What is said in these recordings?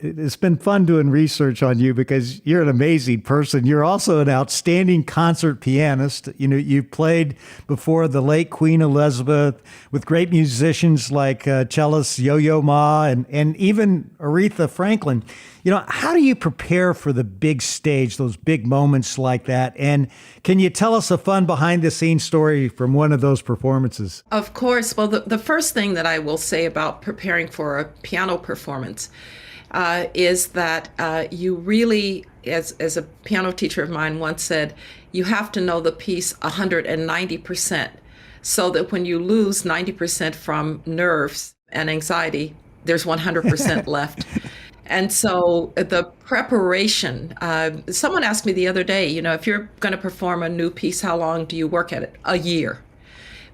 It's been fun doing research on you because you're an amazing person. You're also an outstanding concert pianist. You know, you played before the late Queen Elizabeth with great musicians like cellist Yo-Yo Ma and even Aretha Franklin. You know, how do you prepare for the big stage, those big moments like that? And can you tell us a fun behind the scenes story from one of those performances? Of course. Well, the first thing that I will say about preparing for a piano performance is that you really, as a piano teacher of mine once said, you have to know the piece 190% so that when you lose 90% from nerves and anxiety, there's 100% left. And so the preparation, someone asked me the other day, you know, if you're going to perform a new piece, how long do you work at it? A year.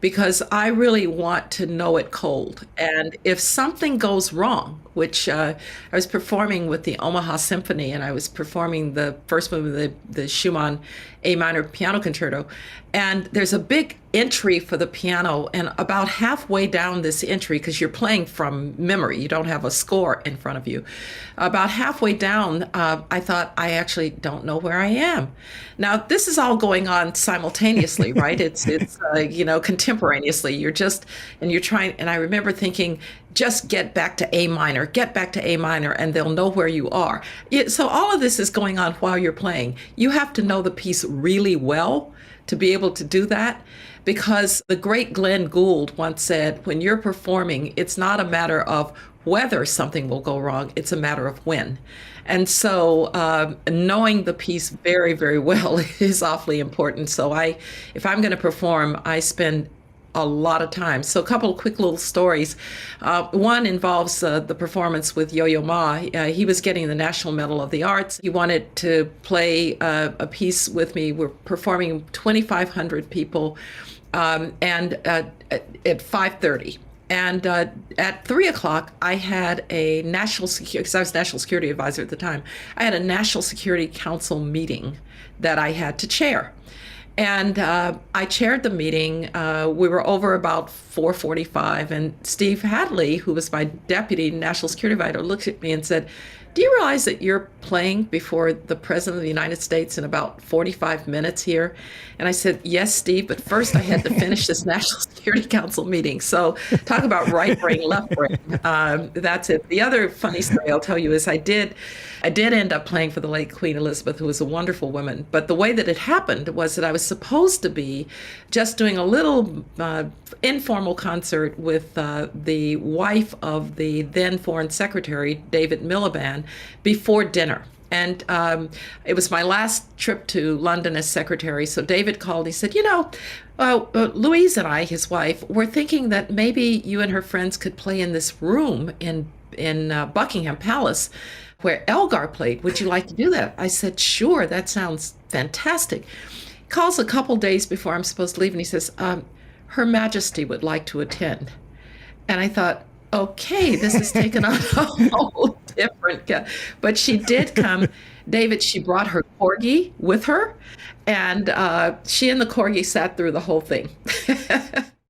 Because I really want to know it cold. And if something goes wrong, which I was performing with the Omaha Symphony and I was performing the first movement of the Schumann A minor piano concerto, and there's a big entry for the piano, and about halfway down this entry, because you're playing from memory, you don't have a score in front of you. About halfway down, I thought, I actually don't know where I am. Now, this is all going on simultaneously, right? It's you know, contemporaneously. You're trying, and I remember thinking, just get back to A minor, get back to A minor, and they'll know where you are. So all of this is going on while you're playing. You have to know the piece really well to be able to do that. Because the great Glenn Gould once said, when you're performing, it's not a matter of whether something will go wrong, it's a matter of when. And so knowing the piece very, very well is awfully important. So if I'm going to perform, I spend a lot of time. So a couple of quick little stories. One involves the performance with Yo-Yo Ma. He was getting the National Medal of the Arts. He wanted to play a piece with me. We're performing 2,500 people, and at 5:30. And at 3 o'clock, I had a national security, because I was national security advisor at the time, I had a National Security Council meeting that I had to chair. And I chaired the meeting. We were over about 4:45, and Steve Hadley, who was my deputy national security advisor, looked at me and said, "Do you realize that you're playing before the President of the United States in about 45 minutes here?" And I said, "Yes, Steve, but first I had to finish this National Security Council meeting." So talk about right brain, left brain. That's it. The other funny story I'll tell you is I did end up playing for the late Queen Elizabeth, who was a wonderful woman. But the way that it happened was that I was supposed to be just doing a little informal concert with the wife of the then Foreign Secretary, David Miliband, before dinner. And it was my last trip to London as secretary. So David called. He said, "You know, Louise and I, his wife, were thinking that maybe you and her friends could play in this room in Buckingham Palace where Elgar played. Would you like to do that?" I said, "Sure, that sounds fantastic." Calls a couple days before I'm supposed to leave, and he says, "Her Majesty would like to attend." And I thought, okay, this has taken on a whole different, but she did come. David, she brought her corgi with her, and she and the corgi sat through the whole thing.